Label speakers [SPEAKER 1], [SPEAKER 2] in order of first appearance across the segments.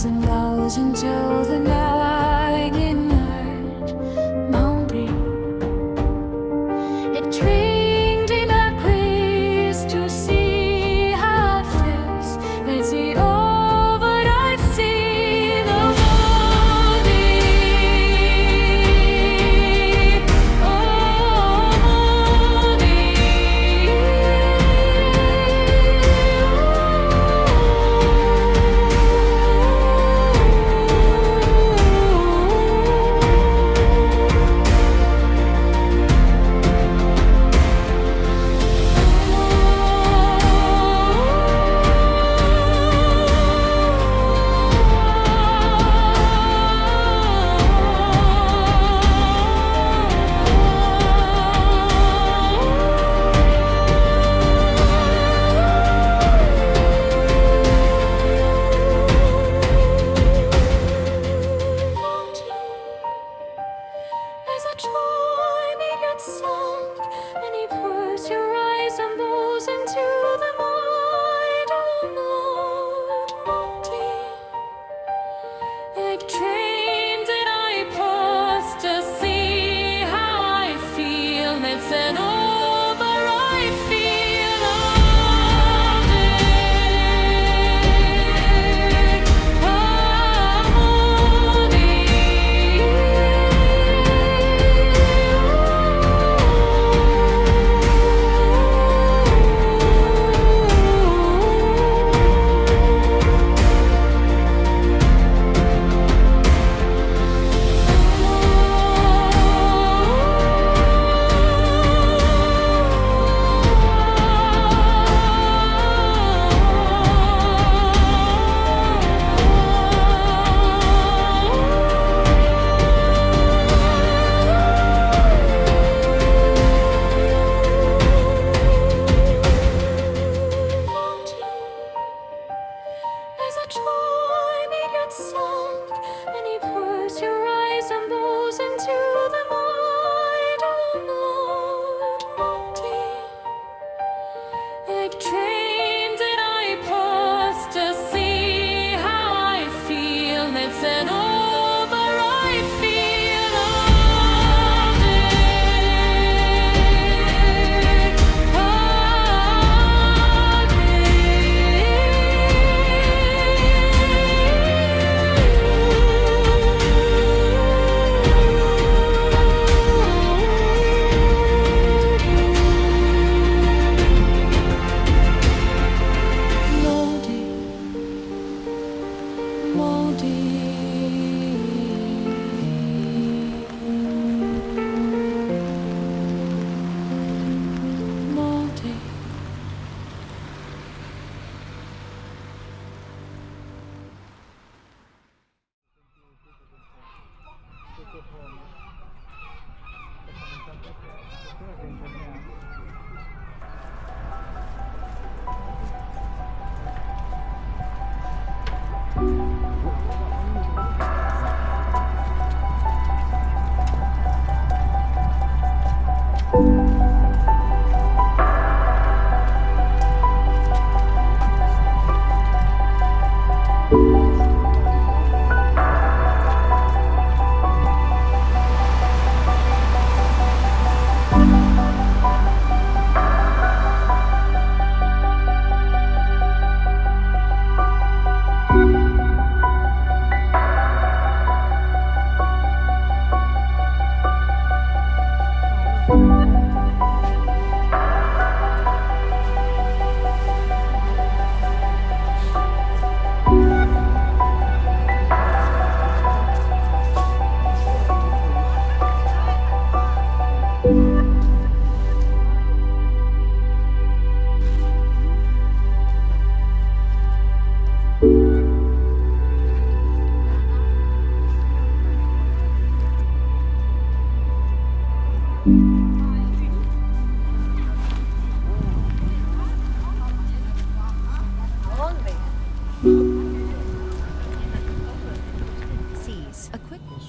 [SPEAKER 1] and goes until the nagging night. Mounting, it trained in a quiz to see how this. Let's see all, but I see the molding. Oh, as a toy may get sunk, and you close your eyes and moves into the mind of Lord dear. Like trains and I pause to see how I feel. It's an over I feel all as a toy may get sunk, and you close your eyes and moves into the mind of Lord dear. Like trains and I pause to see how I feel. It's an over I feel all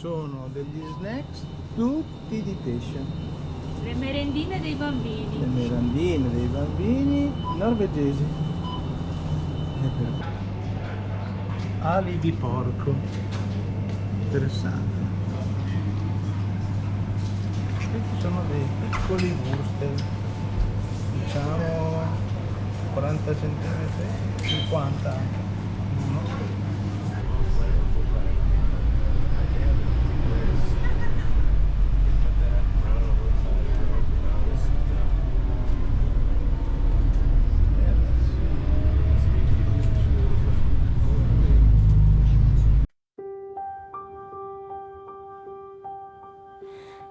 [SPEAKER 2] Sono degli snacks tutti di pesce.
[SPEAKER 3] Le merendine dei bambini.
[SPEAKER 2] Le merendine dei bambini norvegesi. Ali di porco. Interessante. Questi sono dei piccoli wurstel, diciamo 40 cm, 50 anche. No?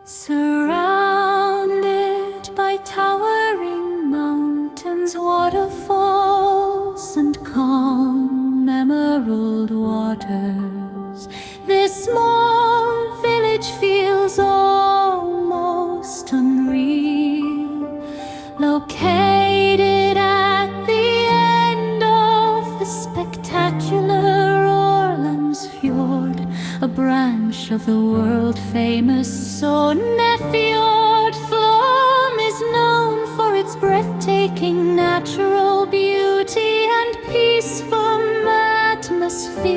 [SPEAKER 1] Surrounded by towering mountains, waterfalls, and calm emerald waters, this small village feels almost unreal. Located at the end of the spectacular Orlands Fjord, a branch of the world-famous Sognefjord. Flom is known for its breathtaking natural beauty and peaceful atmosphere.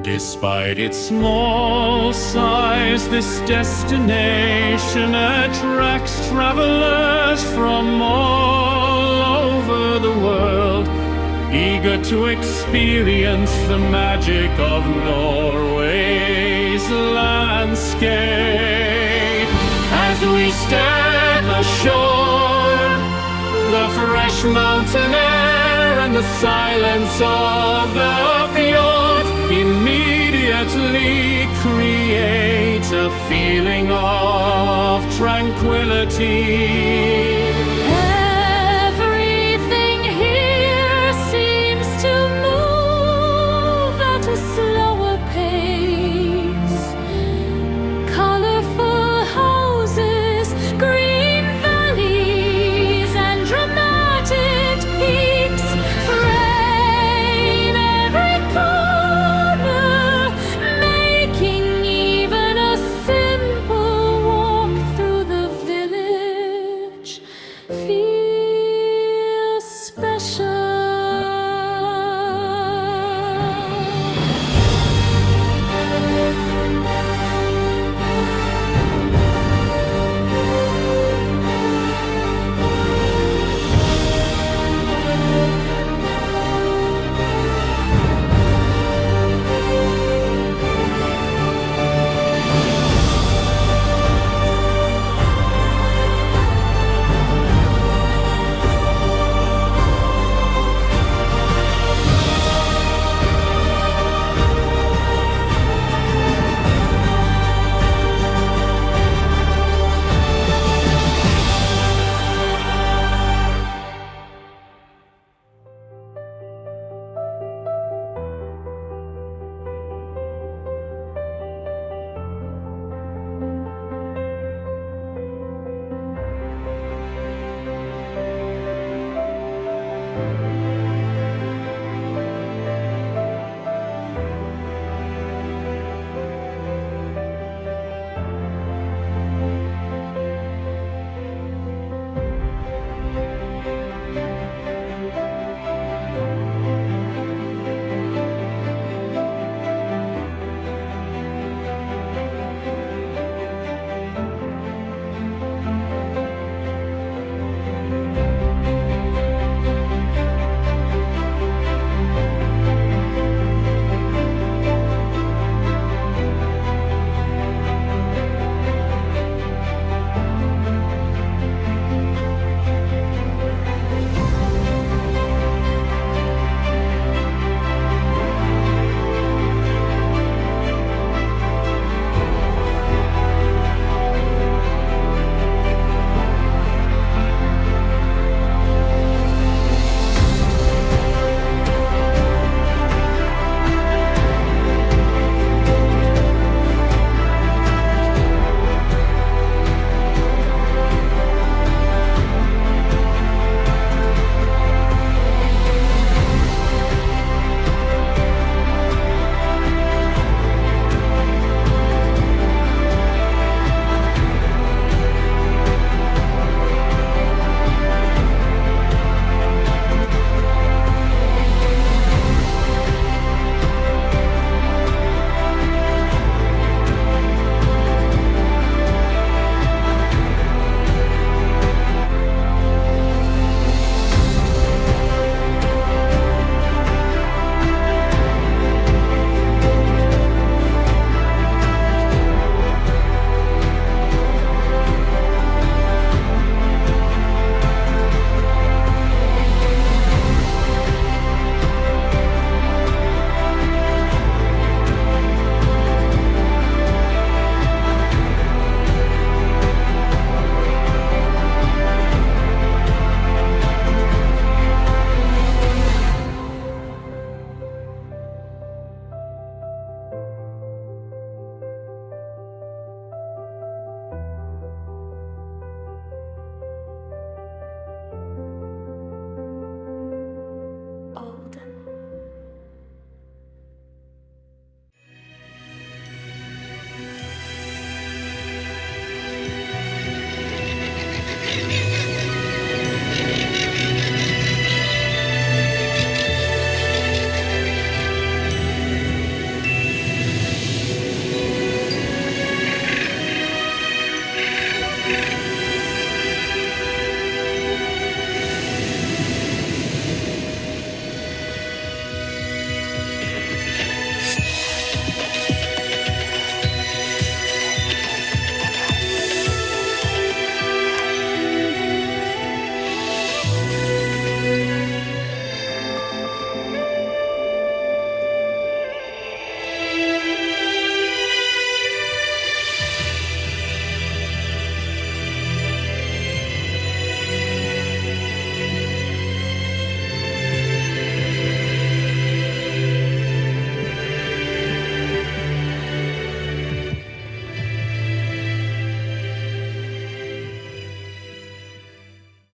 [SPEAKER 4] Despite its small size, this destination attracts travelers from all over the world, eager to experience the magic of Norway's landscape. As we step ashore, the fresh mountain air and the silence of the fjord immediately create a feeling of tranquility.